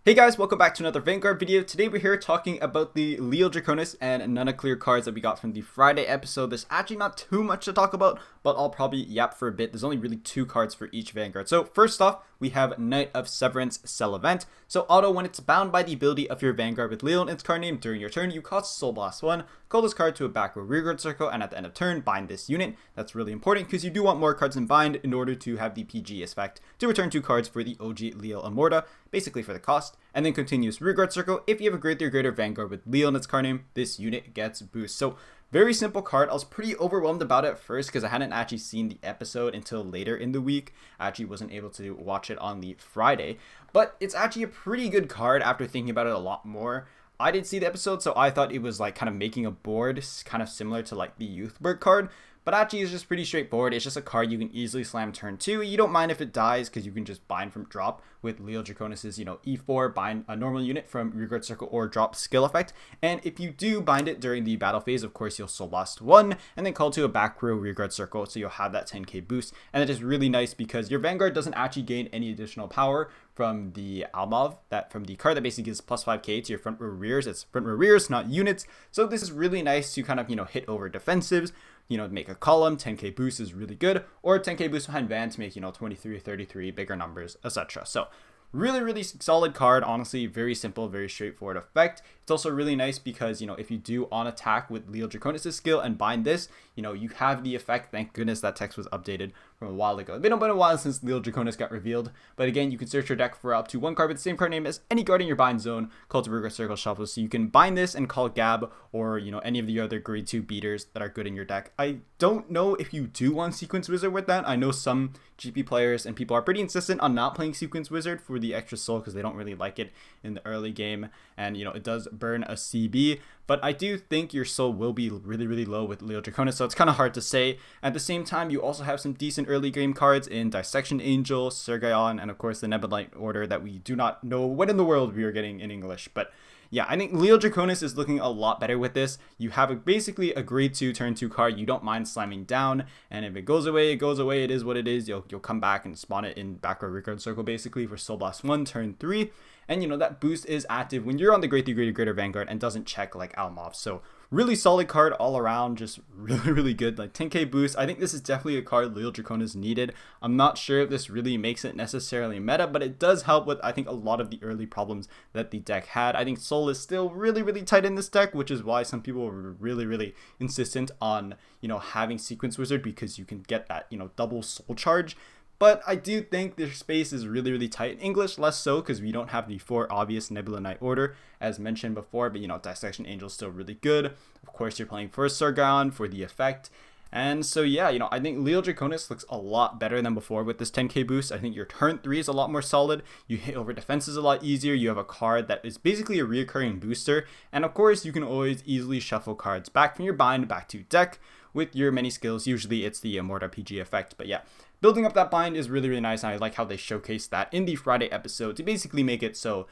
Hey guys, welcome back to another Vanguard video. Today we're here talking about the Liael Draconis and Nannaclir cards that we got from the Friday episode. There's actually not too much to talk about, but I'll probably yap for a bit. There's only really two cards for each Vanguard. So first off, we have Knight of Severance Selivant. So auto, when it's bound by the ability of your Vanguard with Liael in its card name during your turn, you cost soulblast 1, call this card to a back row rearguard circle, and at the end of turn, bind this unit. That's really important because you do want more cards in bind in order to have the PG effect to return 2 cards for the OG Liael Immorta, basically for the cost, and then continuous rearguard circle. If you have a greater Vanguard with Liael in its card name, this unit gets boost. So very simple card. I was pretty overwhelmed about it at first because I hadn't actually seen the episode until later in the week. I actually wasn't able to watch it on the Friday, but it's actually a pretty good card after thinking about it a lot more. I did see the episode, so I thought it was like kind of making a board kind of similar to like the Youthberg card, but actually it's just pretty straightforward. It's just a card you can easily slam turn 2. You don't mind if it dies because you can just bind from drop with Liael Draconis' E4, bind a normal unit from rearguard circle or drop skill effect. And if you do bind it during the battle phase, of course you'll soulblast 1 and then call to a back row rearguard circle, so you'll have that 10k boost. And it is really nice because your Vanguard doesn't actually gain any additional power from the Almov, from the card that basically gives plus 5k to your front row rears. It's front row rears, not units. So this is really nice to kind of, hit over defensives, make a column. 10k boost is really good, or 10k boost behind Van to make, 23, 33, bigger numbers, etc. So really solid card. Honestly, very simple, very straightforward effect. It's also really nice because, if you do on attack with Liael Draconis' skill and bind this, you have the effect. Thank goodness that text was updated from a while ago. It's been a while since Liael Draconis got revealed, but again, you can search your deck for up to 1 card with the same card name as any card in your bind zone, called to rearguard circle shuffle, so you can bind this and call Gab or, any of the other grade 2 beaters that are good in your deck. I don't know if you do want Sequence Wizard with that. I know some GP players and people are pretty insistent on not playing Sequence Wizard for the extra soul because they don't really like it in the early game, and it does burn a CB, but I do think your soul will be really low with Liael Draconis, so it's kind of hard to say. At the same time, you also have some decent early game cards in Dissection Angel, Sergeion, and of course the Nebulite Order that we do not know what in the world we are getting in English. But yeah, I think Liael Draconis is looking a lot better with this. You have basically a grade 2 turn 2 card you don't mind slamming down, and if it goes away, it goes away. It is what it is. You'll come back and spawn it in back row rearguard circle basically for soulblast 1 turn 3. And that boost is active when you're on the grade 3 greater Vanguard and doesn't check like Almov. So really solid card all around, just really good. Like 10k boost. I think this is definitely a card Liael Draconis needed. I'm not sure if this really makes it necessarily meta, but it does help with, I think, a lot of the early problems that the deck had. I think soul is still really tight in this deck, which is why some people were really insistent on having Sequence Wizard, because you can get that double soul charge. But I do think their space is really tight. In English, less so, because we don't have the 4 obvious Nebula Knight Order, as mentioned before. But, Dissection Angel is still really good. Of course, you're playing for Sergeion for the effect. And so, yeah, I think Liael Draconis looks a lot better than before with this 10k boost. I think your turn 3 is a lot more solid. You hit over defenses a lot easier. You have a card that is basically a reoccurring booster. And, of course, you can always easily shuffle cards back from your bind back to deck with your many skills. Usually, it's the Immorta PG effect. But, yeah. Building up that bind is really nice, and I like how they showcased that in the Friday episode to basically make it so,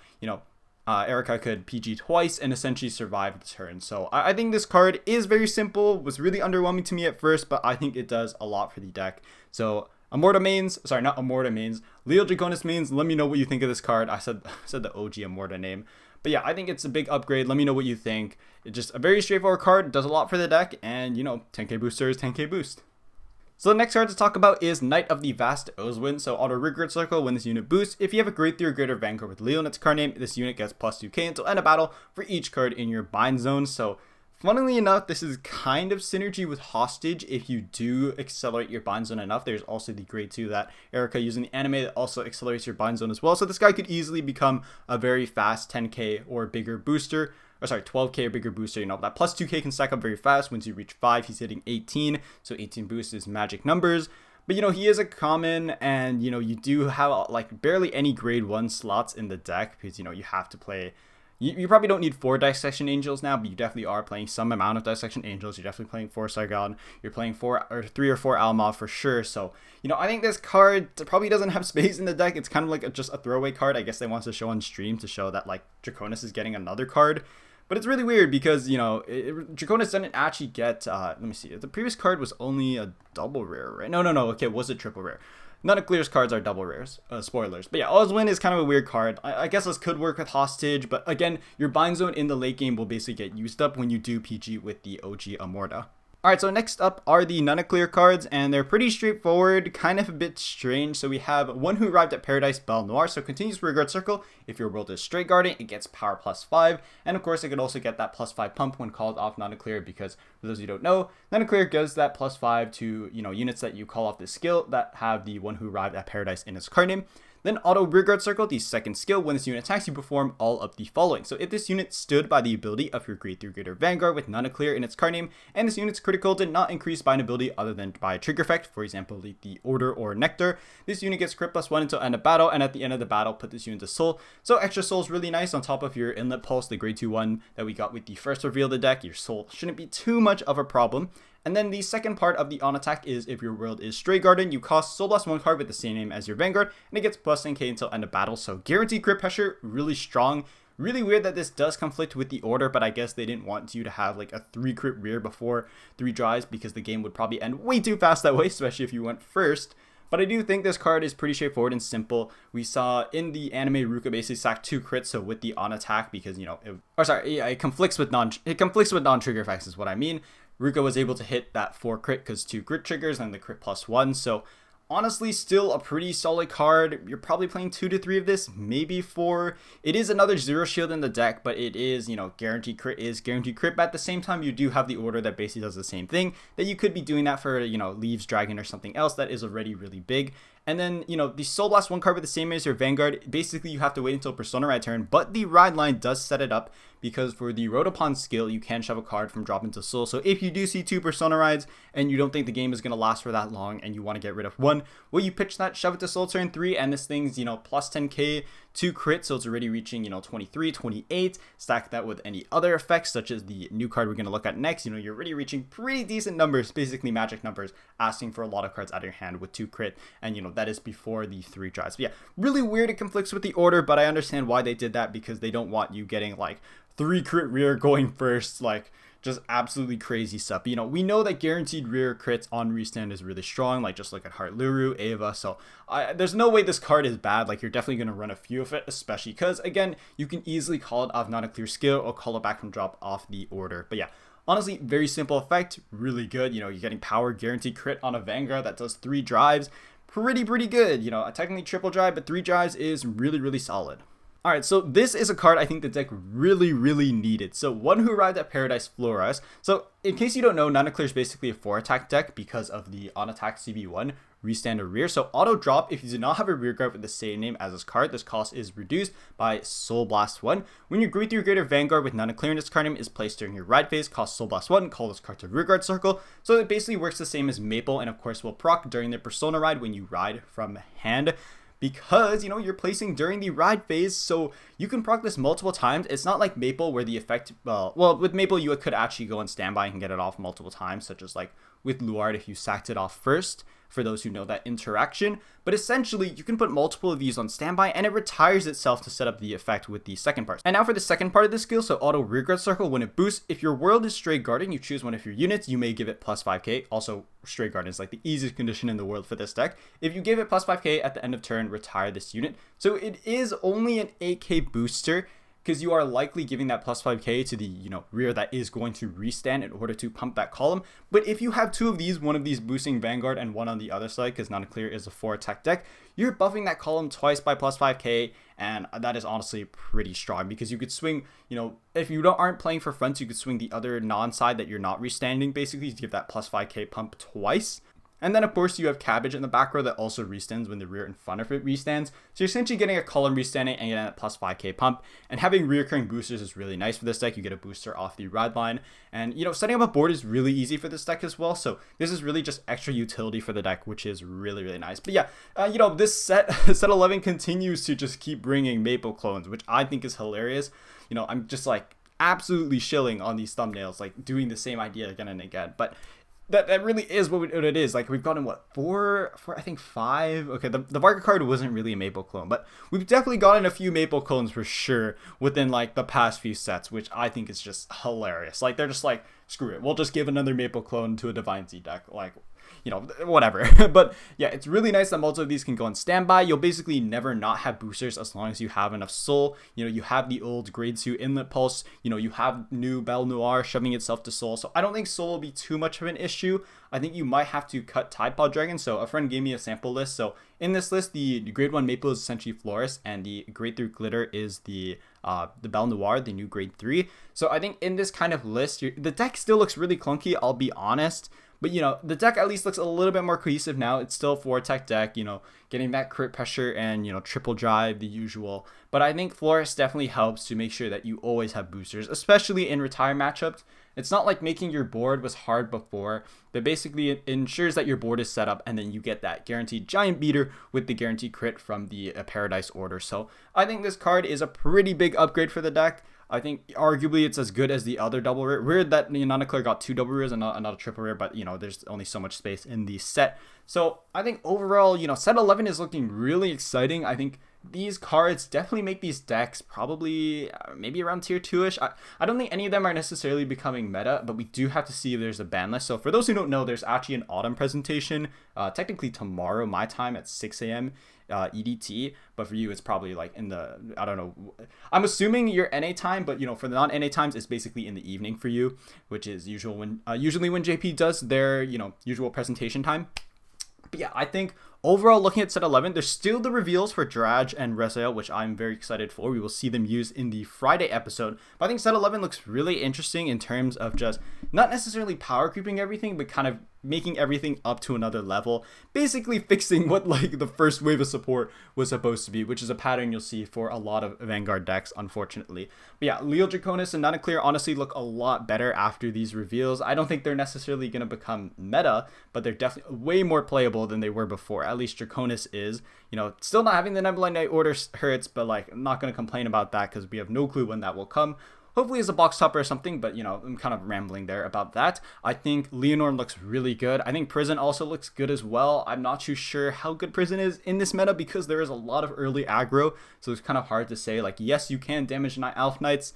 Erica could PG twice and essentially survive the turn. So I think this card is very simple, was really underwhelming to me at first, but I think it does a lot for the deck. So Liael Draconis mains, let me know what you think of this card. I said the OG Immorta name. But yeah, I think it's a big upgrade. Let me know what you think. It's just a very straightforward card, it does a lot for the deck, and 10k booster is 10k boost. So the next card to talk about is Knight of the Vast Oswin. So auto rearguard circle when this unit boosts. If you have a grade 3 or greater Vanguard with Liael in its card name, this unit gets plus 2k until end of battle for each card in your bind zone. So funnily enough, this is kind of synergy with Hostage. If you do accelerate your bind zone enough, there's also the grade 2 that Erica using the anime that also accelerates your bind zone as well. So this guy could easily become a very fast 10k or bigger booster. 12k or bigger booster. That plus 2k can stack up very fast. Once you reach 5, he's hitting 18. So 18 boost is magic numbers. But, he is a common, and, you do have, like, barely any grade 1 slots in the deck because, you have to play. You probably don't need 4 Dissection Angels now, but you definitely are playing some amount of Dissection Angels. You're definitely playing 4 Sargon. You're playing 3 or 4 Almov for sure. So, I think this card probably doesn't have space in the deck. It's kind of like just a throwaway card. I guess they want to show on stream to show that, like, Draconis is getting another card. But it's really weird because, Draconis didn't actually get, let me see, the previous card was only a double rare, right? No, okay, it was a triple rare. Nannaclir's cards are double rares, spoilers. But yeah, Oswin is kind of a weird card. I guess this could work with Hostage, but again, your bind zone in the late game will basically get used up when you do PG with the OG Amorta. Alright, so next up are the Nannaclir cards, and they're pretty straightforward, kind of a bit strange. So we have One Who Arrived at Paradise, Bellnoir, so continues Rearguard Circle. If your world is straight guarding, it gets power +5, and of course it could also get that +5 pump when called off Nannaclir, because for those who don't know, Nannaclir gives that +5 to, units that you call off this skill that have the One Who Arrived at Paradise in its card name. Then auto Rearguard Circle, the second skill. When this unit attacks, you perform all of the following. So if this unit stood by the ability of your grade 3 greater Vanguard with Nannaclir in its card name, and this unit's critical did not increase by an ability other than by a trigger effect, for example, the Order or Nectar, this unit gets crit +1 until end of battle, and at the end of the battle, put this unit to soul. So extra soul is really nice on top of your Inlet Pulse, the grade 2 one that we got with the first reveal of the deck. Your soul shouldn't be too much of a problem. And then the second part of the on attack is if your world is Stray Garden, you cost Soulblast 1 card with the same name as your Vanguard, and it gets +10k until end of battle. So guaranteed crit pressure, really strong. Really weird that this does conflict with the order, but I guess they didn't want you to have like a 3 crit rear before 3 drives, because the game would probably end way too fast that way, especially if you went first. But I do think this card is pretty straightforward and simple. We saw in the anime Ruka basically sack 2 crits, so with the on attack, because it conflicts with non-trigger effects is what I mean. Ruka was able to hit that 4 crit because 2 crit triggers and the crit +1. So honestly, still a pretty solid card. You're probably playing 2 to 3 of this, maybe 4. It is another 0 shield in the deck, but it is, guaranteed crit is guaranteed crit. But at the same time, you do have the order that basically does the same thing, that you could be doing that for, Leaves Dragon or something else that is already really big. And then, the Soul Blast 1 card with the same as your Vanguard, basically you have to wait until Persona Ride turn, but the Ride line does set it up, because for the Road Upon skill, you can shove a card from drop into Soul. So if you do see 2 Persona Rides, and you don't think the game is going to last for that long, and you want to get rid of 1, well, you pitch that, shove it to Soul turn 3, and this thing's, +10k, 2 crit, so it's already reaching, 23, 28, stack that with any other effects, such as the new card we're going to look at next, you're already reaching pretty decent numbers, basically magic numbers, asking for a lot of cards out of your hand with 2 crit, and, that is before the 3 drives. But yeah, really weird, it conflicts with the order, but I understand why they did that, because they don't want you getting, 3 crit rear going first, just absolutely crazy stuff. We know that guaranteed rear crits on restand is really strong, just look at Heart Luru, Ava, so there's no way this card is bad. You're definitely going to run a few of it, especially because, again, you can easily call it off Nannaclir skill or call it back from drop off the order. But yeah, honestly, very simple effect, really good. You're getting power guaranteed crit on a Vanguard that does 3 drives, pretty good. Technically triple drive, but 3 drives is really solid. Alright, so this is a card I think the deck really needed. So One Who Arrived at Paradise, Florus. So in case you don't know, Nannaclir is basically a 4 attack deck because of the on attack CB1, restand or rear. So auto drop, if you do not have a rear guard with the same name as this card, this cost is reduced by Soul Blast 1. When your grade 3 greater Vanguard with Nannaclir in its card name is placed during your ride phase, cost Soul Blast 1, call this card to Rearguard Circle. So it basically works the same as Maple, and of course will proc during the Persona Ride when you ride from hand, because you're placing during the ride phase, so you can proc this multiple times. It's not like Maple where the effect, well with Maple you could actually go on standby and get it off multiple times, such as with Luard if you sacked it off first, for those who know that interaction. But essentially you can put multiple of these on standby and it retires itself to set up the effect with the second part. And now for the second part of the skill, so auto Rearguard Circle. When it boosts, if your world is Stray Garden, you choose one of your units, you may give it +5k. Also, Stray Garden is the easiest condition in the world for this deck. If you give it +5k at the end of turn, retire this unit. So it is only an 8k booster, because you are likely giving that +5k to the rear that is going to restand in order to pump that column. But if you have 2 of these, one of these boosting Vanguard and one on the other side, because Nannaclir is a 4 attack deck, you're buffing that column twice by +5k, and that is honestly pretty strong, because you could swing, if you aren't playing for fronts, you could swing the other non-side that you're not restanding, basically to give that +5k pump twice. And then of course you have Cabbage in the back row that also restands when the rear in front of it restands. So you're essentially getting a column restanding and getting that +5k pump. And having reoccurring boosters is really nice for this deck. You get a booster off the ride line. And setting up a board is really easy for this deck as well. So this is really just extra utility for the deck, which is really nice. But yeah, this set 11 continues to just keep bringing Maple clones, which I think is hilarious. I'm just absolutely shilling on these thumbnails, doing the same idea again and again. But that really is what it is. We've gotten four, I think 5. Okay, the Varga card wasn't really a Maple clone, but we've definitely gotten a few Maple clones for sure within the past few sets, which I think is just hilarious. They're just screw it, we'll just give another Maple clone to a Divine Z deck. you know, whatever. But yeah, it's really nice that multiple of these can go on standby. You'll basically never not have boosters as long as you have enough soul. You know, you have the old grade 2 inlet pulse, you know, you have new Bellnoir shoving itself to soul, so I don't think soul will be too much of an issue. I think you might have to cut Tide Pod Dragon. So a friend gave me a sample list. So in this list, the grade 1 Maple is essentially Florus, and the grade 3 Glitter is the Bellnoir, the new grade 3. So I think in this kind of list, the deck still looks really clunky, I'll be honest. But, you know, the deck at least looks a little bit more cohesive now. It's still a 4-tech deck, you know, getting that crit pressure and, you know, triple drive, the usual. But I think Florus definitely helps to make sure that you always have boosters, especially in retire matchups. It's not like making your board was hard before, but basically it ensures that your board is set up and then you get that guaranteed giant beater with the guaranteed crit from the Paradise Order. So I think this card is a pretty big upgrade for the deck. I think arguably it's as good as the other double rare. Weird that Nannaclir got 2 double rares and not a triple rare, but you know, there's only so much space in the set. So I think overall, you know, set 11 is looking really exciting. I think these cards definitely make these decks probably maybe around tier 2-ish. I don't think any of them are necessarily becoming meta, but we do have to see if there's a ban list. So for those who don't know, there's actually an autumn presentation, technically tomorrow, my time at 6 a.m. EDT, but for you it's probably like in the, I don't know, I'm assuming your NA time, but you know, for the non-NA times it's basically in the evening for you, which is usually when JP does their, you know, usual presentation time. But yeah, I think overall, looking at set 11, there's still the reveals for Draj and Rezael, which I'm very excited for. We will see them used in the Friday episode. But I think set 11 looks really interesting in terms of just not necessarily power creeping everything, but kind of making everything up to another level. Basically fixing what like the first wave of support was supposed to be, which is a pattern you'll see for a lot of Vanguard decks, unfortunately. But yeah, Liael Draconis and Nannaclir honestly look a lot better after these reveals. I don't think they're necessarily going to become meta, but they're definitely way more playable than they were before. At least Draconis is. You know, still not having the Nebula Knight Order hurts, but like I'm not going to complain about that because we have no clue when that will come. Hopefully as a box topper or something, but you know, I'm kind of rambling there about that. I think Leonor looks really good. I think Prison also looks good as well. I'm not too sure how good Prison is in this meta because there is a lot of early aggro, so it's kind of hard to say. Like, yes, you can damage Elf Knights,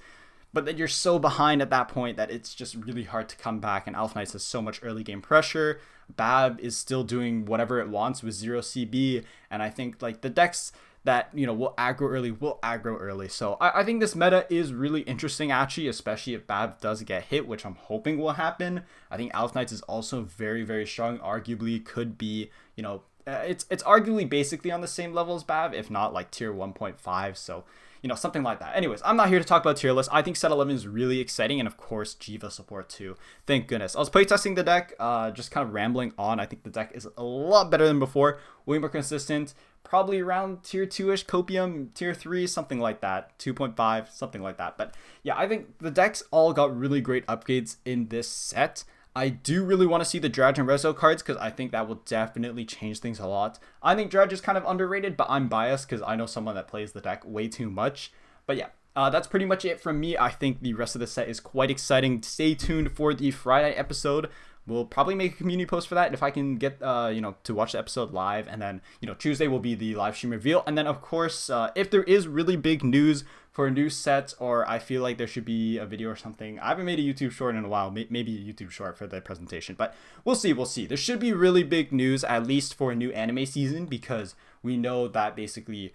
but then you're so behind at that point that it's just really hard to come back, and Elf Knights has so much early game pressure. Bab is still doing whatever it wants with 0 CB, and I think like the decks that, you know, will aggro early. So I think this meta is really interesting, actually, especially if Bab does get hit, which I'm hoping will happen. I think Elf Knights is also very, very strong. Arguably could be, you know, it's arguably basically on the same level as Bab, if not like tier 1.5. So, you know, something like that. Anyways, I'm not here to talk about tier lists. I think set 11 is really exciting, and of course Jiva support too. Thank goodness. I was playtesting the deck, just kind of rambling on. I think the deck is a lot better than before, way more consistent. Probably around tier 2-ish, Copium, tier 3, something like that, 2.5, something like that. But yeah, I think the decks all got really great upgrades in this set. I do really want to see the Draj and Rezo cards because I think that will definitely change things a lot. I think Draj is kind of underrated, but I'm biased because I know someone that plays the deck way too much. But yeah, that's pretty much it from me. I think the rest of the set is quite exciting. Stay tuned for the Friday episode. We'll probably make a community post for that if I can get, you know, to watch the episode live. And then, you know, Tuesday will be the live stream reveal. And then, of course, if there is really big news for a new set, or I feel like there should be a video or something. I haven't made a YouTube short in a while, maybe a YouTube short for the presentation. But we'll see. There should be really big news, at least for a new anime season, because we know that basically...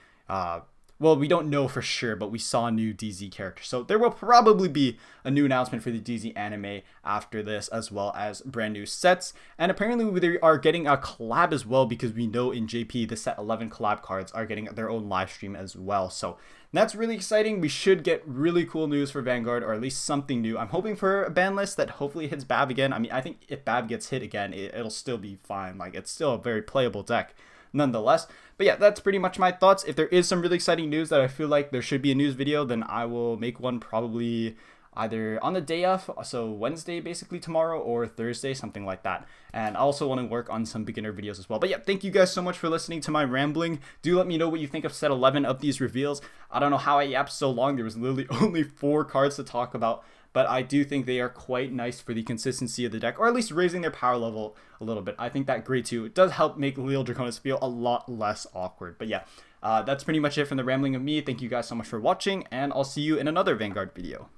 well, we don't know for sure, but we saw a new DZ character. So there will probably be a new announcement for the DZ anime after this, as well as brand new sets. And apparently they are getting a collab as well, because we know in JP, the set 11 collab cards are getting their own live stream as well. So that's really exciting. We should get really cool news for Vanguard, or at least something new. I'm hoping for a ban list that hopefully hits Bab again. I mean, I think if Bab gets hit again, it'll still be fine. Like, it's still a very playable deck nonetheless. But yeah, that's pretty much my thoughts. If there is some really exciting news that I feel like there should be a news video, then I will make one probably either on the day of, so Wednesday basically tomorrow, or Thursday, something like that. And I also want to work on some beginner videos as well. But yeah, thank you guys so much for listening to my rambling. Do let me know what you think of set 11 of these reveals. I don't know how I yapped so long. There was literally only 4 cards to talk about, but I do think they are quite nice for the consistency of the deck, or at least raising their power level a little bit. I think that grade 2 does help make Liael Draconis feel a lot less awkward. But yeah, that's pretty much it from the rambling of me. Thank you guys so much for watching, and I'll see you in another Vanguard video.